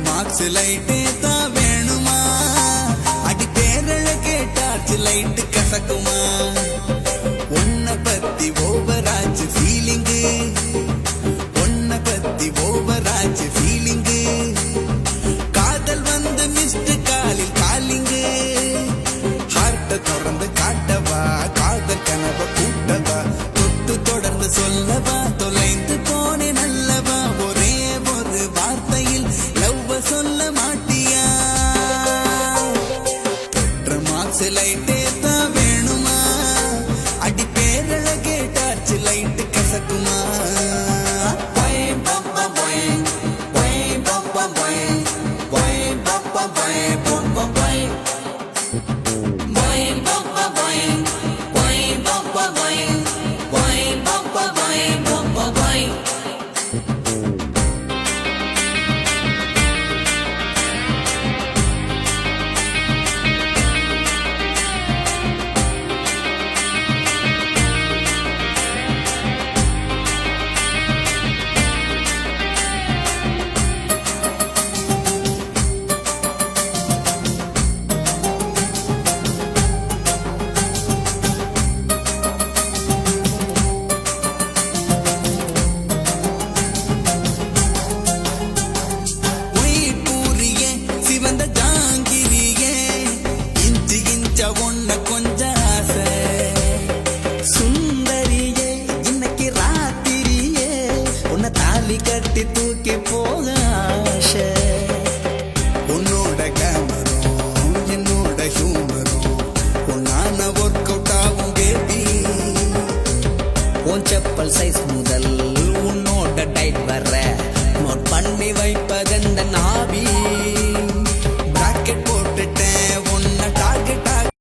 Marks லைட்டே தான் வேணுமா அடி பேரழ கேட்டாச்சு லைட்டு கசக்குமா உன்னை பத்தி ஓவராச்சு ஃபீலிங்கு உன்னை பத்தி ஓவராச்சு ஃபீலிங்கு காதல் வந்து மிஸ்டு காலில் காலிங்கு ஹார்ட்ட தொடர்ந்து காட்டவா காதல் கனவை கூட்டவா தொட்டு தொடர்ந்து சொல்லவா தொலைந்து போனே நல்லவா ஒரே ஒரு வார்த்தையில் லவ் சொல்ல மாட்டியா மார்க்ஸ் லைட்டே தான் வேணுமா அடி பேரழ கேட்டாச்சு லைட்டு கசக்குமா Bye.